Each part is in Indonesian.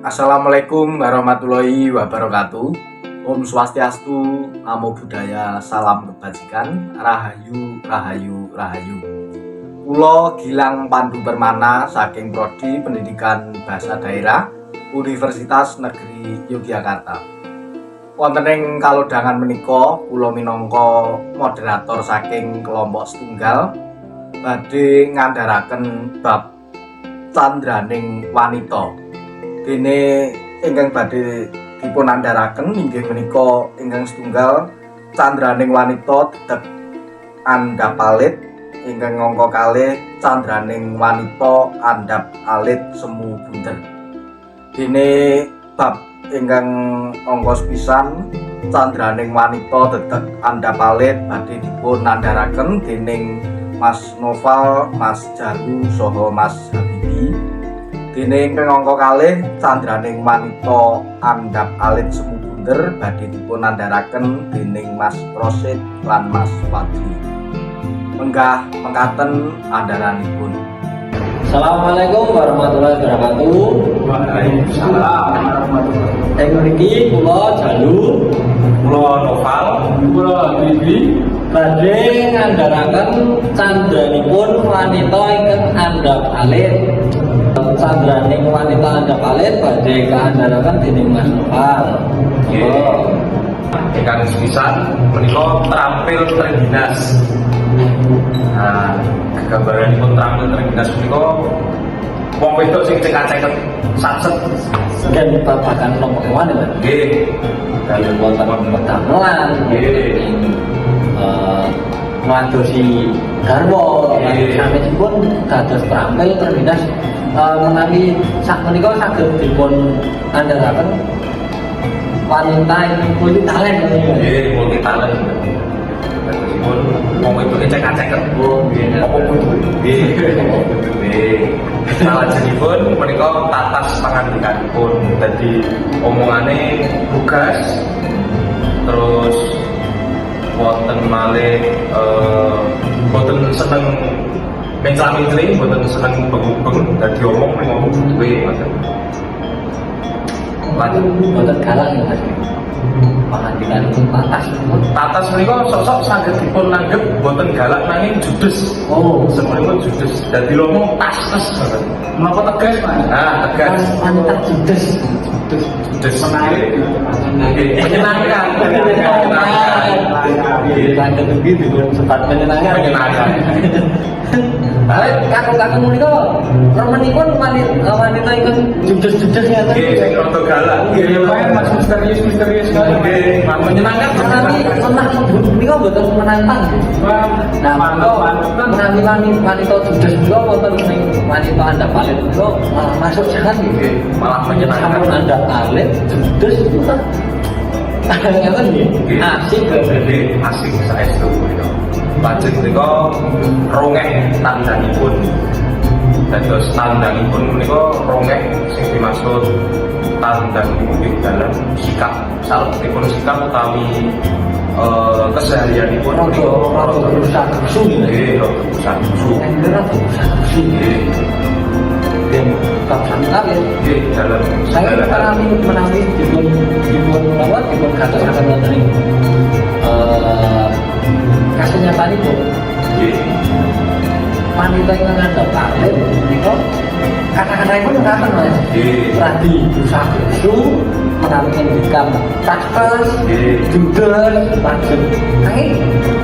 Assalamualaikum warahmatullahi wabarakatuh. Om Swastiastu, Namo Buddhaya, salam kebajikan, Rahayu, Rahayu, Rahayu. Kula Gilang Pandu Permana saking Prodi Pendidikan Bahasa Daerah Universitas Negeri Yogyakarta. Wonten ing kalodhangan menika kula minangka moderator saking kelompok setunggal badhe ngandharaken bab candraning wanita. Dene ingkang badhe dipun andharaken inggih menika ingkang setunggal candraning wanita dedeg andhap alit, ingkang angka kalih candraning wanita andhap alit semu bunder. Dene bab ingkang angka sepisan candraning wanita dedeg andhap alit badhe dipun andharaken dening Mas Noval, Mas Jalu saha Mas Habibi. Dene ingkang angka kalih candraning wanita andhap alit semu bunder badhe dipun andharaken dening Mas Rosid lan Mas Fadli. Menggah mekaten andharanipun. Assalamualaikum warahmatullahi wabarakatuh. Waalaikumsalam warahmatullahi wabarakatuh. Ing mriki kula Jalu, Kula Noval, kula Habibi badhe ngandharaken candranipun wanita ingkang andhap alit. Candraning wanita andhap alit badhe kaandharaken dening Mas Noval. Ingkang sepisan menika terampil terengginas. Nah, gambaranipun terampil terengginas menika wong wedok sing cekak-ceket satset. Sekian babagan nopo kewan ya. Nggih. Dalem wonten pedamelan. Nggih. Madosi garwa sanesipun dados terampil terengginas menawi sakmenika saged dipun andharaken wanita ingkang multi talent. Nggih, multi talent. Dadosipun wong wedoke cekak-ceket. Oh, nggih. Apa kudu? Nggih. Salajengipun menika tatas pangandikanipun. Dadi omongane lugas. Terus wonten malih boten seneng mencla-mencli, boten seneng beng-beng, dadi omong ning ngomong duwe ngoten. Lanjut. Boten galak ya Mas. Pangandikanipun tatas. Tatas menika sosok saged dipun nanggep boten galak nanging judes. Oh, Sebenarnya judes. Dadi ngomong tas-tas ngoten. menapa tegas, Mas? Nah, tegas. wanita judes. Judes menarik. Menyenangkan. Menyenangkan. Menyenangkan begitu sempat menyenangkan. Menyenangkan. Kakung-kakung menika remenipun wanita ingkang judes-judes ngeten. Nggih, sing rada galak. Lumayan Mas, misterius sekali. Nggih, menyenangkan. Menawi menika mboten menantang. Nah, menawi wanita judes menika wonten ing wanita andhap alit menika malah masuk jalan nggih. Nggih, malah menyenangkan. Sampun andhap alit judes menika. Ngeten nggih. Asik kok. Jadi asik saestu menika. Lajeng menika rongeh tandhanipun. Dados tandhanipun menika rongeh sing dimaksud tandhanipun ing dalam sikap. Salebetipun sikap utawi keseharianipun menika Rada berusaha kesu nggih. nggih rada kusa-kusu. Rada berusaha kesu. Nggih, Dan bab sangat ya. nggih dalam Saya segala hal. menawi dipun katakan wonten ing kasenyatanipun Nggih. wanita yang ngandhap alit menika kata-katanipun ngaten Mas. Nggih. Radi berusaha kesu menawi ngendikan takes Nggih. judes lanjut. Nanging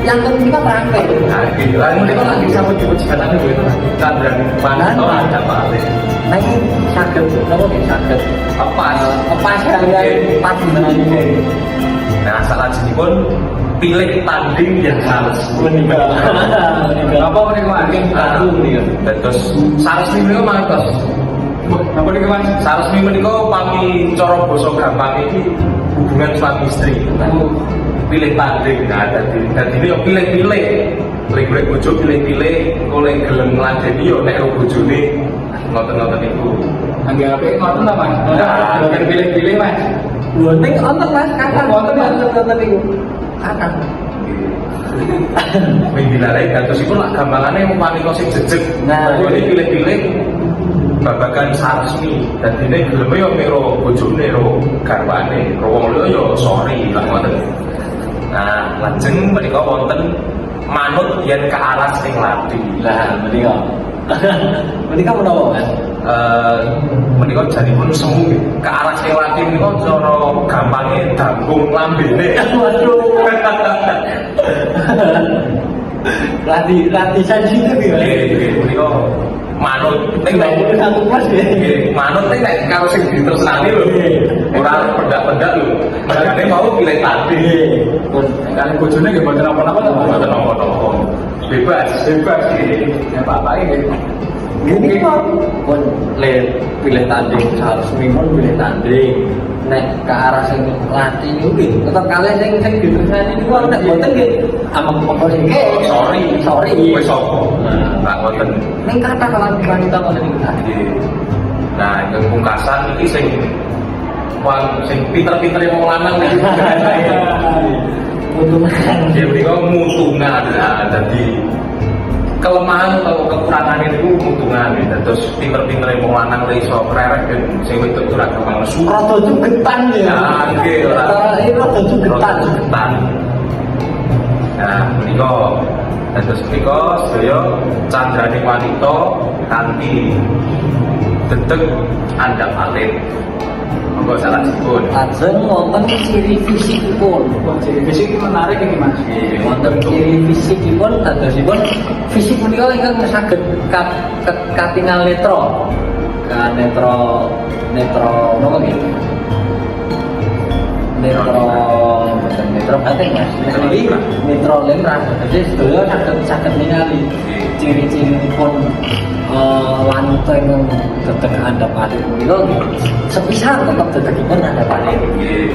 yang penting kita terampil. Nah, gitu. Lalu mereka lagi sama ciput-ciputannya bu itu Candran wanita ada balik. Nanging saged napa nggih saged Apa kalian pas menangis. Nah, salah pun pilih tanding yang halus. Menikah. Apa menika Mas? Aku nih, terus salah menika mantos. Napa niku Mas? Salah menika pami cara basa gampang iki hubungan suami istri. Pilih tanding, nah dadi ini pilih-pilih. Lek bojo pilih-pilih, oleh gelem ngladeni yo nek bojone ngoten-ngoten iku. Angge apik ngoten ta Mas? Nah, Bukan pilih-pilih Mas. Lho ning wonten Mas kakak Wonten, Mas. wonten niku. Kakak. Wing dilare dados iku lak gampangane wong wanita sing jejeg. Nah, Ini pilih-pilih babagan saresmi. Dadine geleme yo miro bojone ro garwane, ro wong liya yo sorry lah ngoten. Nah, lajeng menika wonten manut yen ke arah sing lati. Lah menika. Menika menapa, Mas? Menika janipun semu nggih. Ke arah sing lati menika cara gampange dambung lambene. Waduh. Latih sensitif ya. Nggih, menika manut ning nek Satu kelas ya. nggih, manut ning nek karo sing ditresnani lho. Ora pendak-pendak lho. Padahal mau pilih tadi. Pun Kalian bojone nggih mboten apa-apa to, Mas. Mboten napa-napa. Bebas. Bebas iki. Ya Bapak iki. gini pun pilih tanding harus mimon pilih tanding nek ke arah sing latih niku tetep kalih sing ditresnani niku nek boten nggih amang pokok iki sorry Wis apa? Mbak Boten. ning kata kalan wanita kok niku Nah, yang pungkasan iki sing pinter-pinter wong lanang iki. mutungan Dia menika mutungan. Nah, dadi kelemahan atau kekurangan itu mutungan ya. Terus pinter-pinter wong lanang ora iso krerek ben sing wedok ora gampang nesu. rada jugetan ya Ya, nggih ora. rada jugetan Jugetan. Nah, menika terus menika sedaya candraning wanita kanthi dedeg andhap alit. Monggo salahipun. lajeng wonten ciri fisikipun Jadi fisik ini menarik ini Mas. wonten ciri fisikipun dadosipun fisik menika ingkang saged katingal netra napa nggih netra batin Mas netra lemrah jadi sedaya saged ningali ciri-cirinipun wanita ingkang dedeg andhap alit menika sepisah tetep dedegipun andhap alit Nggih.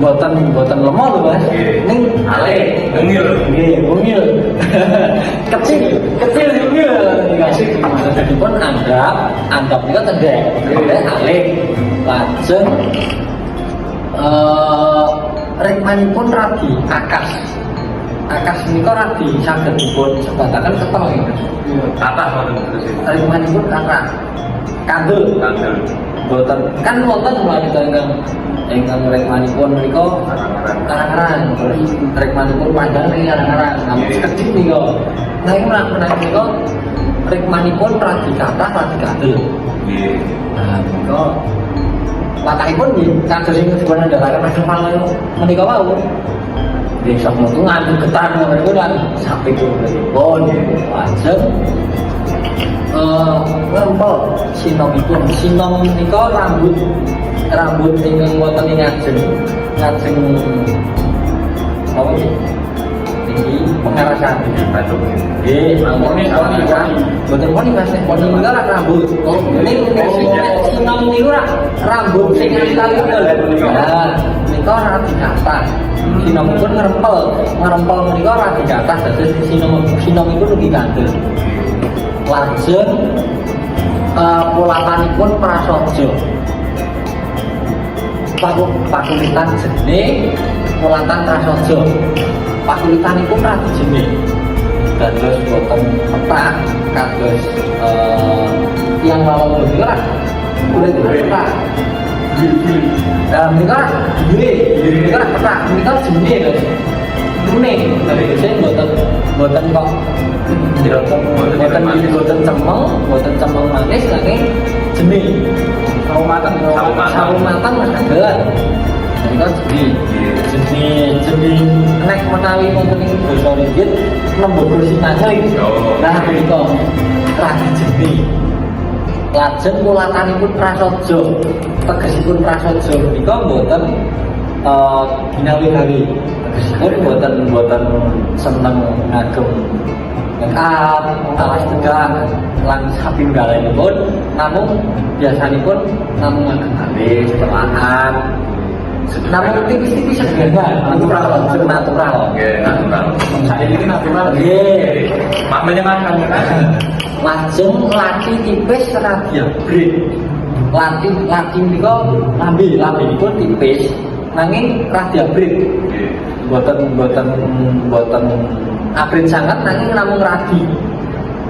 Boten lemah lho Mas. Nggih. Ning Alih, mungil. Nggih, mungil. Kecil mungil. Dikasih maksudipun andhap nika cendhek. Nggih, alih. Lajeng rikmanipun radi akas. Akas menika radi saged dipun sebataken ketel nggih. Kathah wonten terus. Rikmanipun kathah. Kandel. Kandel. Boten kan wonten wanita ingkang rikmanipun menika karang-karang terus rikmanipun panjang ning karang-karang namun kecil nika nah iki menika rikmanipun radi kathah radi kandel Nggih. nah menika watahipun nggih kados sing dipun andhalaken masalah menika wau nggih sak mutungan getan menika lan sapi pun lajeng ngempel sinomipun sinom menika rambut ingkang wonten ing ngajeng apa iki iki pengarasan Batuk. nggih mangkone boten poni Mas poni menika rak rambut ning sinom niku rak rambut sing kali nah menika ora dikathah sinomipun ngrempel menika ora dikathah dados sinomipun ugi kandel lajeng polatanipun prasaja pakulitan jene polatan prasaja pakulitanipun radi jene dados boten petak kados tiyang lawang menika kulit petak menika menika petak menika jene lho kuning tapi saya boten kok boten cemeng manis lagi jeni sawo matang saged menika jeni nek menawi wonten ing basa rigid lembut kursi nangling nah menika radi jeni lajeng mulatanipun prasaja tegesipun prasaja menika boten ginawi-gawi tegesipun boten seneng ngagem makeup, alas tegak, lan sapi nggalenipun namung biasanipun namung ngagem alis, perlahan namun tipis-tipis saja natural Nggih, natural. Saya ini natural. nggih Mak menyenangkan. lajeng lati tipis radi abrit lati menika lambinipun tipis nanging radi abrit boten abrit sangat nanging namung radi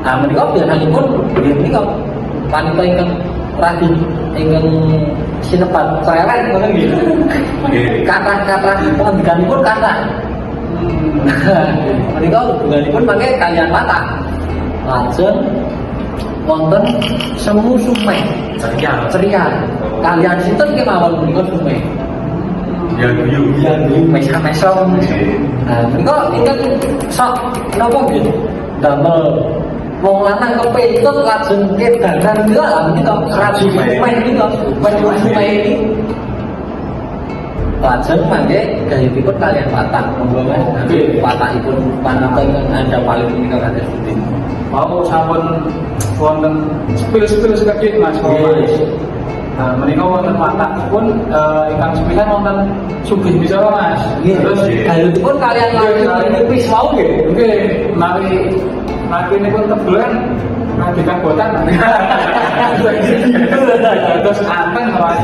nah menika biasanipun nggih menika wanita ingkang radi ingkang sinebat cerewet ngono nggih. Kata-kata pengendikanipun kata. Menika hubunganipun mangke kaliyan watak. Lajeng wonten semu sumeh ceria. Kalian sinten kemawon menika sumeh. Ya guyu. Mesam-mesam. Nah, menika ingkang sok napa nggih? Damel wong lanang kepentut lajeng kedanan niku kita radi sumeh niku. Sumeh iki lajeng mangke gayutipun kalian watak monggo Mas. Watakipun panapa ingkang Anda paling menika kados pundi? Mau sampun wonten spill sedikit Mas. Nah, menika wonten watakipun ingkang sepisan wonten sugih bicara Mas. Terus gayutipun kalian lagi nipis wau nggih. Nggih, mari nipun tebelan lagi kabotan. Terus anteng Mas.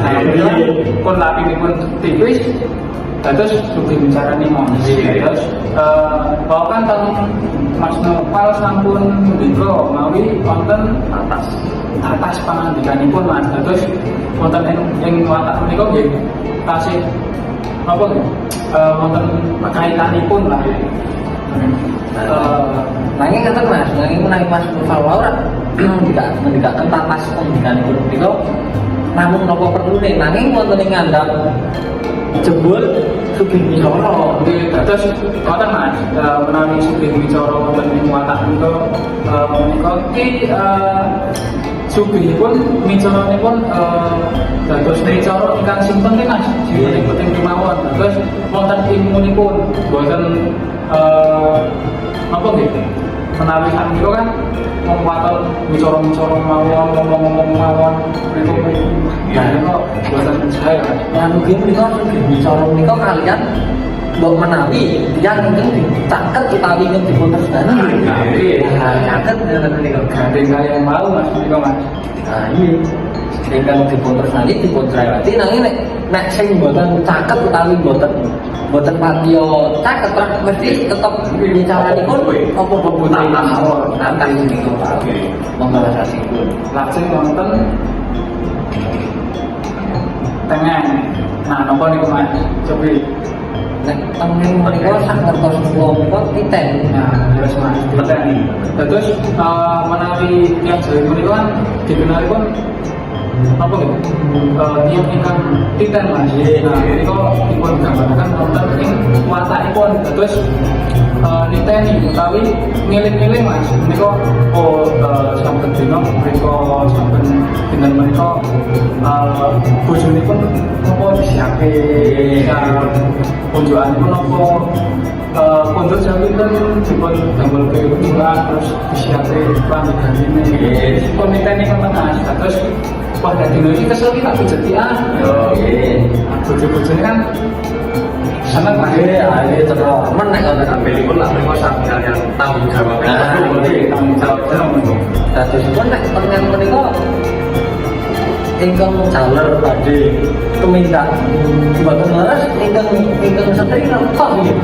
Pun laki nipun tipis. Terus sugih bicara nih Mas. Terus bahkan teng Mas Nopal sampun mendika mawi wonten atas pangandikanipun Mas. Terus wonten ing watak menika nggih tasih napa nggih? Wonten kaitanipun lah. Nanging ngeten Mas, nanging menawi Mas Nopal ora mendikaken tatas pangandikanipun menika namun napa perlune nanging wonten ing ngandhap jebul sugih bicara. Nggih, terus wonten Mas, menawi sugih bicara wonten ing watak menika iki sugihipun micaranipun dados micara ingkang sinten nggih Mas. Sinten kemawon. Terus wonten ilmunipun boten napa nggih? Menawi sakmenika kan wong waton bicara-bicara mawon, ngomong-ngomong mawon, niku boten saya. Lan ugi menika sugih bicara menika kalian mbok menawi tiyang ingkang dicaket utawi ingkang diputuskan. Caket ngoten menika. Gandeng kaya mau Mas menika Mas. Nah, iya. Ingkang diputuskan dipun cereweti nanging nek sing mboten caket utawi mboten patiya caket mesti tetep bicaranipun apa peputih nanti niku Pak. Monggo rasipun. Lajeng wonten tengah. Nah, napa niku Mas? Coba. Nek tengen menika sak ngertos kula menika titen. Nah, terus Mas, petani. Terus menawi yang jalan menika kan dikenalipun apa gitu? Tiap ingkang titen Mas. Nah, menika dipun gambaraken wonten ing watakipun. Terus niteni utawi ngiling-ngiling Mas. Menika sampun dina menika sampun dinten menika bojonipun napa disiape pojokanipun napa pondok jawiten dipun damel keuntungan terus disiape pramugantine. Komitene wonten Mas. Terus pada dino iki kesel iki tak bejeti bojo-bojone kan seneng Mas. Ayo terus men nek ana Ambilipun lah mereka sambil yang tanggung jawab. Tanggung jawab. dadosipun nek tengen menika ingkang jaler badhe tumindak mboten leres ingkang setri kok nggih.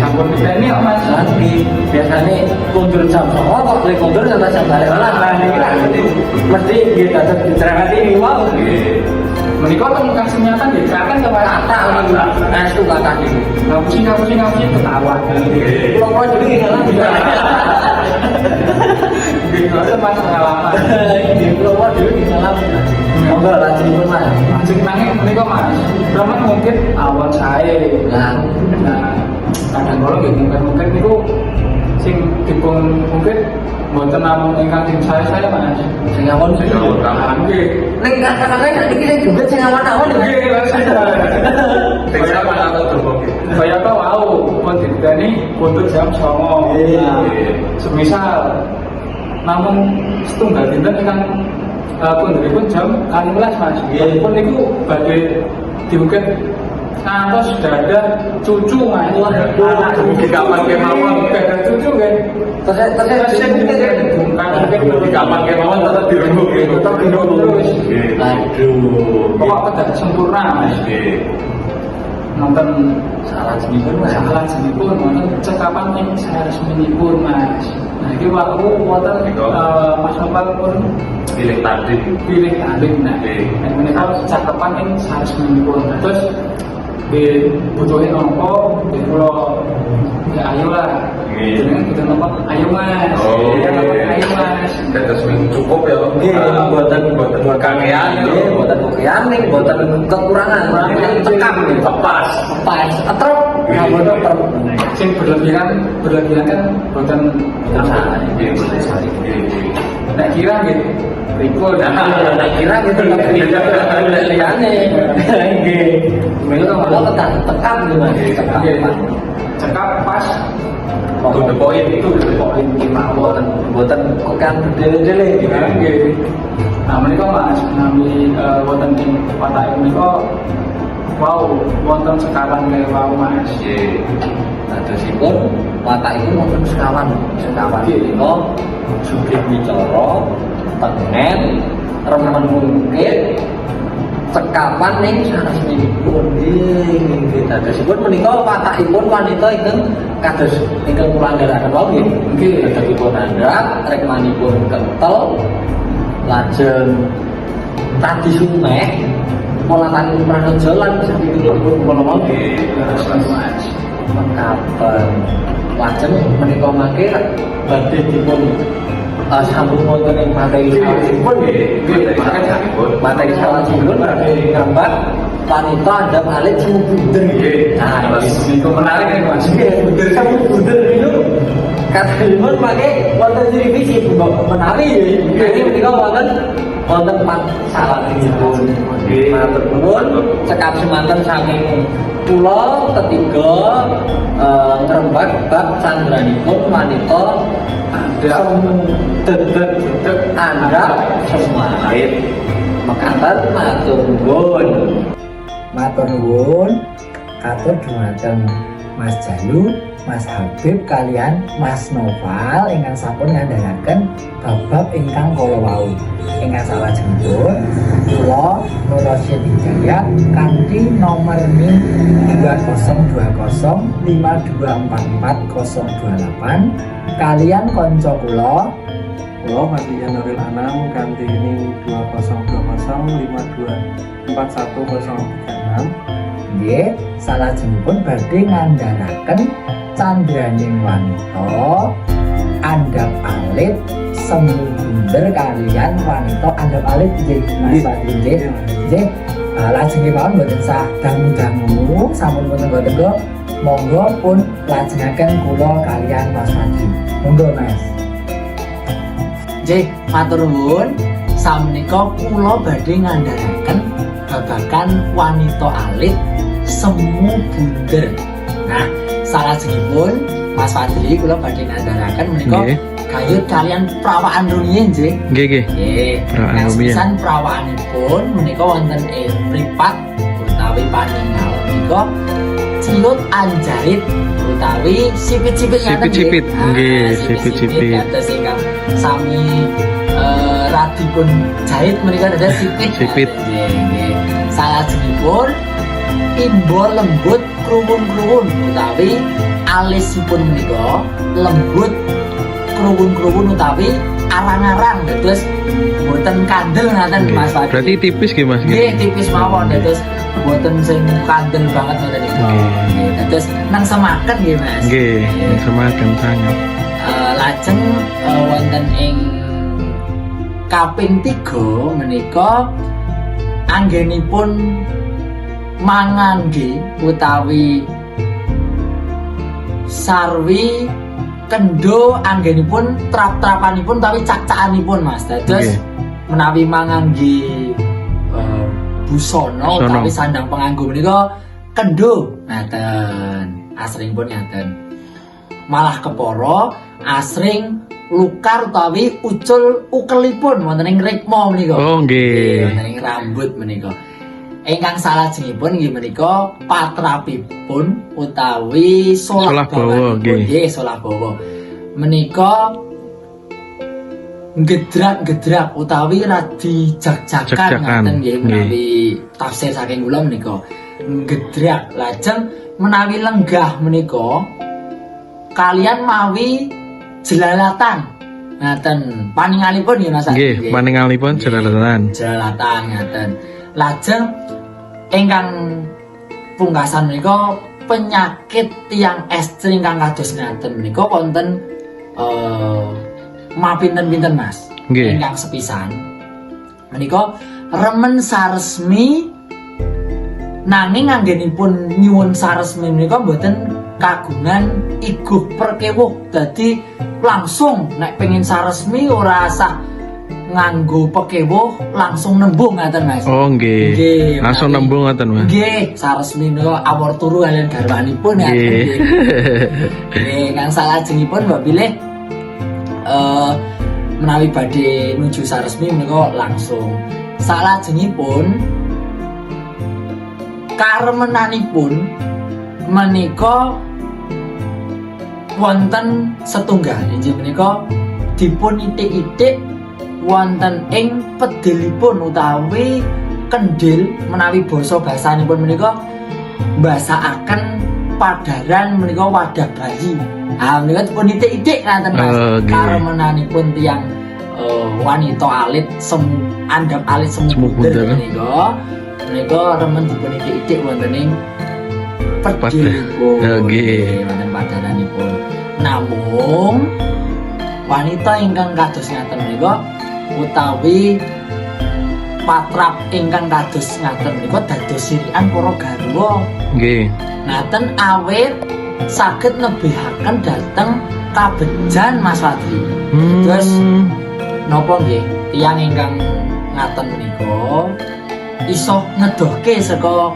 Sampun diteni kok Mas. Nanti biasane kundur jam 09.00 kok lek kundur sampai jam 12. Lah niki mesti nggih dados dicereweti niku wae. Menika teng kasih nyata nggih kaken kepada Kata niku astu kata niku. ngapusi ketawa. Kula jadi ngalah bisa. Nggih ngoten Mas pengalaman. Nggih kula dhewe ngalah. Monggo lajengipun Mas. Sing nanging menika Mas, zaman mungkin awan sae. Lah Kadang kala nggih mungkin niku sing dipun mungkin mboten namung ingkang tim saya Mas. sing awon Sing awon kamu. Nggih. nek kata-kata nek iki sing jembet sing awon-awon lho. Nggih, Mas. Sing siapa atau coba? Kaya to wau pun diteni untuk jam 09.00. Nah, semisal namun setunggal dinten ingkang pundhipun jam 12 Mas. Pun niku badhe diukir ngantos sudah ada cucu Mas. Di kapan kemauan? Ada cucu kan. Terus Di kapan kemauan tetap dirembuk gitu. Tetap dirembuk terus. aduh Pokok kedah sempurna Mas. Nonton salah jenipun Mas. salah jenipun nonton cekapan yang saya resminipun Mas. Nah iki Jadi waktu wonten Mas Nopal pun pilih tanding. pilih tanding nah. Dan menika cakepan ing saresminipun. Terus dibutuhin nopo, kula ya ayo lah. Jenengan kita nopo, ayo Mas. Ayo Mas. Terus cukup ya. Buatan kakean. Buatan kakean nih, buatan kekurangan. Tekam nih, Pas. pas, atrok. Nggak bodoh Sing berlebihan kan boten Nah kira gitu, Riko Nah kira gitu tapi tidak liane. Memang kalau tekam nih mas, cekap pas To the point. itu poin lima buatan kakean dele-dele. Nah mereka Mas nami wonten ing Watak menika wow wonten sekawan kaya wow Mas. Nah terusipun watak itu wonten sekawan itu sugih wicara, tengen, remen mungkin, cekapan ning sanesminipun nggih. Nah terusipun menika watakipun wanita ingkang kados ingkang kula andharaken wau nggih. Dadipun andhap, rekmanipun kentel, lajeng tadi sumeh, polatanipun prasaja lan sampinipun kula wau Mas. mengkapan lajeng menika mangke badhe dipun sambung wonten ing materi salajengipun materi salajengipun badhe gambar wanita andhap alit semu bunder nah Itu menarik nih Mas. bunder semu bunder niku katipun mangke wonten ciri fisik menawi ini menika wonten salajengipun matur nuwun cekap semanten saking kula ketiga ngrembak bab candranipun wanita dedeg andhap semarit mekaten matur nuwun. Matur nuwun katur dumateng Mas Jalu, Mas Habib kalian Mas Noval ingkang sampun ngandharaken bab ingkang kala wau. Ingkang salajengipun kula Nur Rasyid Hidayat kanthi nomor NIM 2020524408 kalian kanca kula Mas Lian Nuril Anam kanti ini 2020524136 nggih salajengipun badhe ngandharaken candraning wanita andhap alit semu bunder kalian wanita andhap alit nggih Mas Fadli nggih lajeng kemawon mboten sah dangu-dangu sampun wonten boten kok monggo pun lajengaken kula kalian Mas Fadli monggo Mas. Nggih, matur nuwun. Samenika kula badhe ngandharaken babagan wanita alit semu bunder. Nah, salajengipun Mas Fadli kula badhe ngandharaken menika gayut kalian perawakan rumiyin nggih. Nggih. Perawakan rumiyin. Pisan perawakanipun menika wonten ing mripat utawi paninggal menika cilut anjarit utawi sipit-sipit ngaten Sipit-sipit. Nggih, sipit-sipit. Kados ingkang sami radipun jahit menika dados sipit. Sipit. Nggih. Salajengipun imbol lembut kruwun-kruwun utawi alisipun menika lembut kruwun-kruwun utawi arang-arang dados boten kandel ngaten Mas Fadli. Berarti tipis nggih Mas? Nggih, tipis mawon dados boten sing kandel banget ngoten niku. Nggih, dados nang semaken nggih Mas. Nggih, semaken sangat. Lajeng wonten ing kaping 3 menika anggenipun mangan nggih utawi sarwi kendo anggenipun trap-trapanipun utawi cak-cakanipun Mas. Dados menawi mangan nggih busana utawi sandang penganggo menika kendo ngaten asringipun ngaten. Malah kepara asring lukar utawi ukelipun wonten ing rikma menika. Oh nggih. Wonten ing rambut menika. Ingkang salajengipun inggih menika patrapipun utawi solah bawa nggih solah bawa. Menika gedrak-gedrak utawi radi jag-jagan ngaten nggih menawi tafsir saking kula menika. Gedrak lajeng menawi lenggah menika kalian mawi jelalatan Ngaten paninganipun nggih Mas. Nggih, paningalipun jelalatan. Jelalatan ngaten. Lajeng ingkang pungkasan menika penyakit tiyang estri ingkang kados ngaten menika wonten mapinten-pinten Mas. Nggih. Ingkang sepisan menika remen saresmi nanging anggenipun nyuwun saresmi menika mboten kagungan iguh perkewuh. Dadi langsung nek pengin saresmi ora asah nganggo pekewuh langsung nembung ngaten Mas. Oh nggih. Nggih, Langsung menawi- nembung ngoten Mas. Nggih, saresmi menika awor turu kaliyan garwanipun ya. Nggih. Nggih, kang salajengipun mbok pilih menawi badhe nuju saresmi menika langsung. Salajengipun karemenanipun menika wonten setunggal inggih menika dipun itik-itik wonten ing pedilipun utawi kendil menawi basa basanipun menika mbasakaken padaran menika wadah bayi. Ah menika dipun itik-itik ngaten Mas. Nggih. Karemenanipun tiyang wanita alit andhap alit semu Semu bunder bunder. menika remen dipun itik-itik wonten ing pedilipun. Nggih. Wonten padaranipun. Namung wanita ingkang kados ngaten menika utawi patrap ingkang kados ngaten menika dados sirikan para garwa. Nggih. Ngaten awit saged nebihaken dhateng kabejan Mas Fadli. Terus napa nggih tiyang ingkang ngaten menika iso ngedohke saka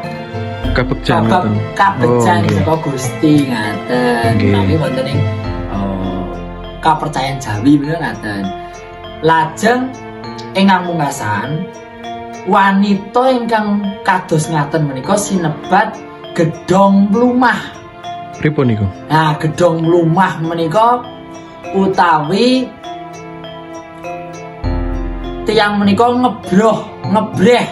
Kabegjan Kabab ngoten. kabejan Oh, nggih. saka Gusti ngaten. Nggih. Tapi wonten ing kapercayan Jawi menika ngaten. Lajeng ingkang mungkasan wanita ingkang kados ngaten menika sinebat gedhong mlumah. Pripun niku? Nah, gedhong mlumah menika utawi tiyang menika ngebreh.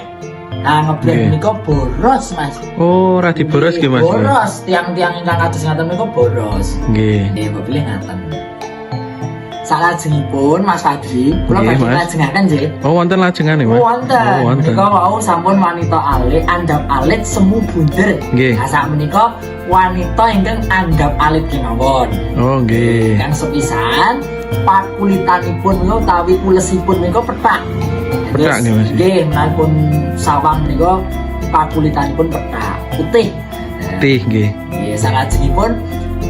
Nah, ngebreh Nggih. menika boros, Mas. Oh, ora diboros nggih Mas. Boros, tiang-tiang ingkang kados ngaten menika boros. Nggih. Nggih, pilih ngaten. Salajengipun Mas Fadli, kula Nggih, badhe Mas. lajengaken nggih. Oh, wonten lajengane Mas. Wonten. Oh, wonten. Menika wau sampun wanita alit, andhap alit semu bunder. Nggih. Nah, sak menika wanita ingkang andhap alit kemawon. Oh, nggih. Kang sepisan pakulitanipun menika utawi kulesipun menika pethak. Pethak nggih, Mas. Nggih, menapun sawang menika pakulitanipun pethak, putih. Nah, Tih nggih. nggih, salajengipun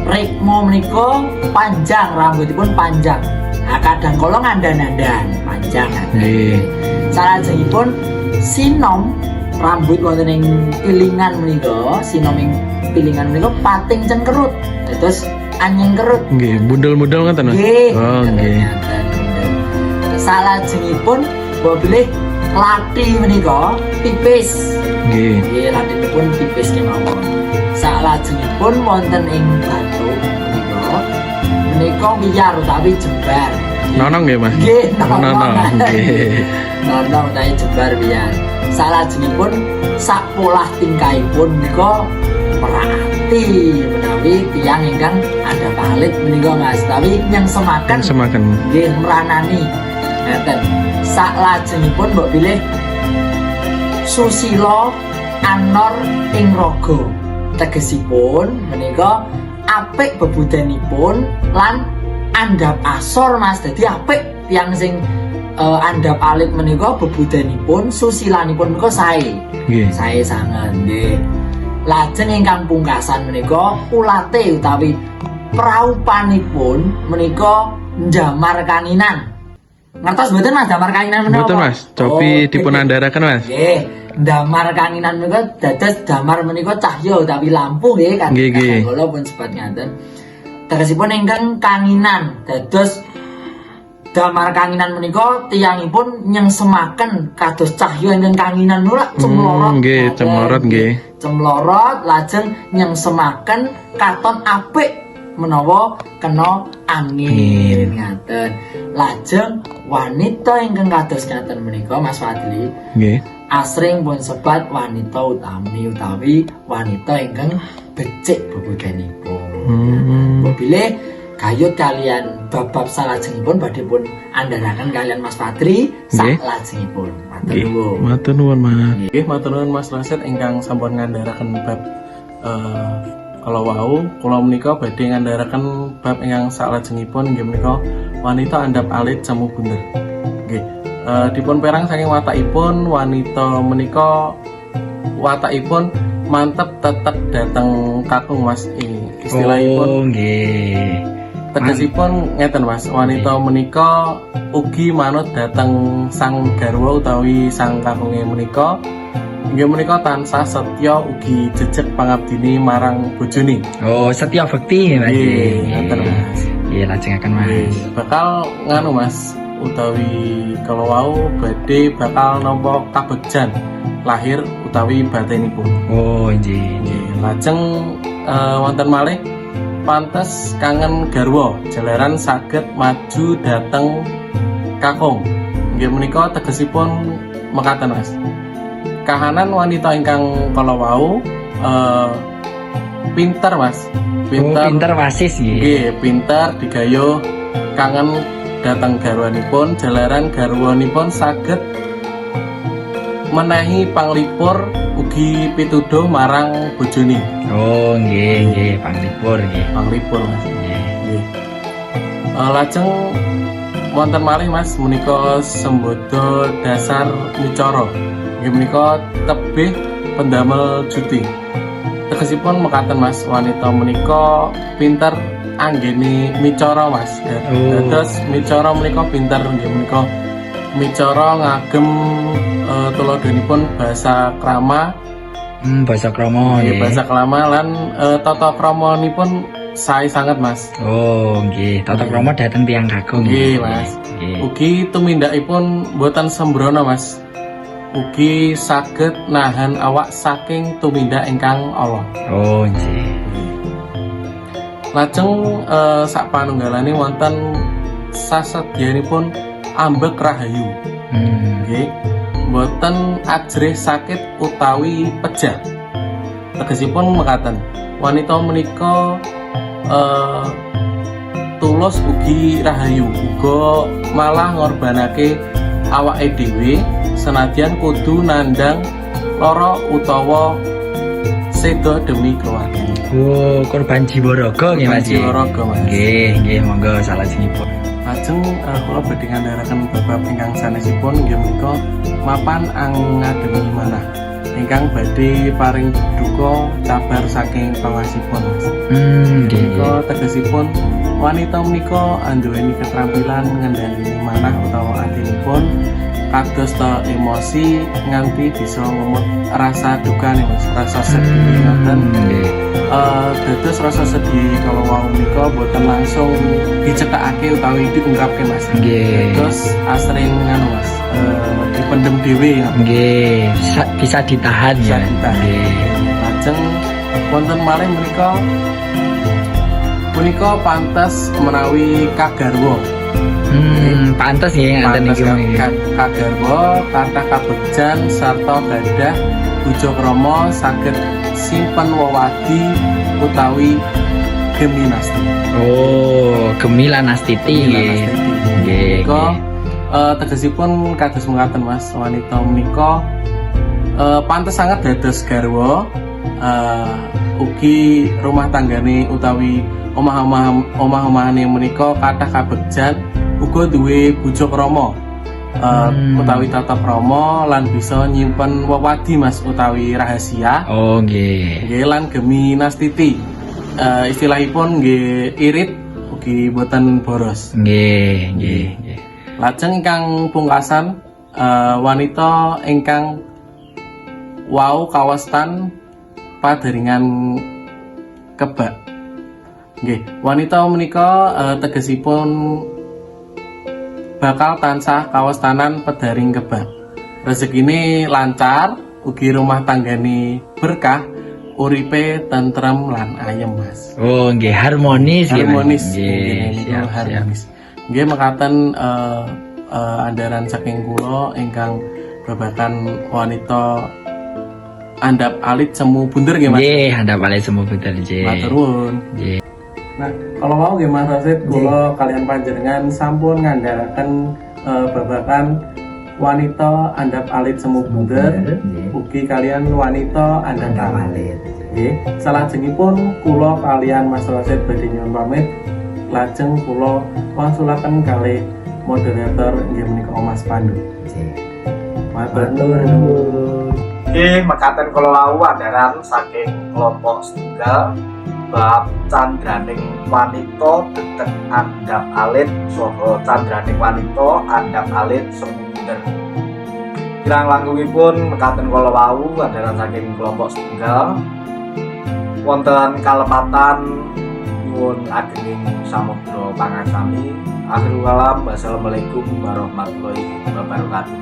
rikma menika panjang, rambutipun panjang. Nah, kadang kala ngandan-andan panjang. Nggih. Salajengipun sinom rambut wonten ing pilingan menika, sinom ing pilingan menika pating cengkerut. Terus anyeng kerut. Nggih, bundel-bundel ngoten Mas. Nggih. Oh, nggih. Salajengipun mbok bilih lati menika tipis. Nggih. Nggih, latinipun tipis kemawon. Salajengipun wonten ing bathuk menika wiyar utawi jembar. Nonong nggih Mas. Nggih, Nonong. Nggih. Nonong utawi jembar wiyar. Salajengipun sak polah tingkahipun menika merati menawi tiyang ingkang andhap alit menika Mas. Tapi yang semakan Semaken. nggih meranani. Ngaten. Sak lajengipun mbok pilih susila anor ing raga. Tegesipun menika apik bebudanipun lan andhap asor Mas. Dadi apik tiyang sing andhap alit menika bebudanipun susilanipun menika sae. Nggih. Sae sanget nggih. Lajeng ingkang pungkasan menika ulate utawi praupanipun menika njamar kanginan. Ngertos mboten Mas ndamar kanginan menika? Mboten Mas, cobi dipunandharaken Mas. Nggih, ndamar kanginan menika dados damar menika cahya utawi lampu nggih kan. Nggih, nggih. Kula pun sebat ngaten. Tegesipun ingkang kanginan dados damar kanginan menika tiyangipun nyengsemaken kados cahya ingkang kanginan menika cemlorot. Nggih, cemlorot nggih. Cemlorot lajeng nyengsemaken katon apik menawa kena angin ngaten. Lajeng wanita ingkang kados ngaten menika Mas Fadli Nggih. asring pun sebat wanita utami utawi wanita ingkang becik bebudanipun. Mbok bilih gayut kalian bab-bab salajengipun badhe pun andharaken kalian Mas Fadri Nggih. salajengipun. Matur Nggih. nuwun. Matur nuwun Mas. Nggih, matur nuwun Mas Rasid ingkang sampun ngandharaken bab kalau wau kula menika badhe ngandharaken bab ingkang salajengipun inggih menika wanita andhap alit semu bunder. Nggih. Dipun perang saking watakipun wanita menika watakipun mantep tetep dateng kakung Mas. Istilahipun Oh, nggih. tegesipun ngeten Mas, wanita menika ugi manut dhateng sang garwa utawi sang kakunge menika inggih menika tansah setya ugi jejeg pangabdini marang bojone. Oh, setya bekti Mas. Nggih, ngeten Mas. Nggih, lajengaken Mas. Bakal nganu Mas, utawi kalau wau badhe bakal nampa kabegjan lahir utawi batinipun. Oh, nggih. Nggih, lajeng wonten malih pantes kangen garwa jalaran saged maju dhateng kakung. Nggih menika tegesipun mekaten Mas. Kahanan wanita ingkang kala wau pinter Mas. Oh, pinter wasis nggih. Nggih, pinter digayuh kangen dhateng garwanipun jalaran garwanipun saged menehi panglipur ugi pituduh marang bojone. Oh, nggih, panglipur nggih. Panglipur Mas. Nggih. Nggih. Lajeng wonten malih Mas menika sembodo dasar micara. Nggih menika tebih pendamel juti. Tegesipun mekaten Mas, wanita menika pinter anggene micara Mas. Oh. Dados micara menika pinter nggih menika micara ngagem tuladhanipun basa krama. Basa krama Nggih, nggih. basa krama lan tata kramanipun sae sanget Mas. Oh, nggih. Tata krama dhateng tiyang kakung. Nggih, Mas. Nggih. Ugi tumindakipun boten sembrono Mas. Ugi saged nahan awak saking tumindak ingkang ala. Oh, nggih. Lajeng sapanunggalane wonten sasedyanipun ambek rahayu. Nggih. Boten ajrih sakit utawi pejah. Tegesipun mekaten. Wanita menika tulus ugi rahayu, uga malah ngorbanake awake dhewe senadyan kudu nandang lara utawa seda demi keluarga. Oh, korban jiwa raga nggih Mas. Jiwa raga, Mas. Nggih, monggo salajengipun. Lajeng kula badhe ngandharaken bab ingkang sanesipun inggih menika mapan angademi manah ingkang badhe paring duka cabar saking pangasipun Mas. Nggih. Menika tegesipun wanita menika anduweni keterampilan ngendhaleni manah utawa atinipun kados ta emosi nganti bisa ngemut rasa duka nih Mas, rasa sedih ngoten. Nggih. Dados rasa sedih kalau wau menika boten langsung dicekakake utawi diungkapke Mas. Nggih. Terus asring nganu Mas, dipendem dhewe Nggih, bisa ditahan bisa ya. ditahan. Nggih. Lajeng wonten malih menika pantes menawi kagarwa. Pantes ya ngaten Pantes iki. kagarwa kathah kabegjan sarta gadah bojo krama saged simpen wewadi utawi geminasti. Oh, Gemilan Astiti nggih. Nggih. Menika tegesipun kados mekaten Mas, wanita menika pantes sangat dados garwa ugi rumah tanggane utawi omah-omahane menika kathah kabegjan uga duwe bojo krama utawi tata krama lan bisa nyimpen wewadi Mas utawi rahasia. Oh, nggih. Nggih lan gemi nastiti. Istilahipun nggih irit ugi boten boros. Nggih. Lajeng ingkang pungkasan wanita ingkang wau kawastan paderingan kebak. Nggih, wanita menika tegesipun bakal tansah kawastanan pedaring kebak. Rezekine lancar, ugi rumah tanggane berkah, uripe tentrem lan ayem Mas. Oh, nggih harmonis ya. Harmonis. Nggih, Nggih, siap. harmonis. Nggih mekaten andaran saking kula ingkang babagan wanita andhap alit semu bunder nggih Mas. Nggih, handap ale semu betul nggih. Matur nuwun. Nggih. Nah, kalau mau gimana Rasid, kula kalian panjenengan sampun ngandharaken babakan wanita andhap alit semu bunder, ugi kalian wanita andhap alit. Nggih, salajengipun kula kalian Mas Rasid badhe nyuwun pamit, lajeng kula konsulaken kalih moderator inggih menika Mas Pandu. Matur nuwun. Oke, mekaten kula wau andharan saking kelompok setunggal bab candraning wanita dhateng andhap alit saha candraning wanita andhap alit semu bunder. Kirang langkungipun mekaten kula wau andharan saking kelompok setunggal wonten kalepatan nyuwun ageng samudra pangarsami. Akhirul kalam, wassalamualaikum warahmatullahi wabarakatuh.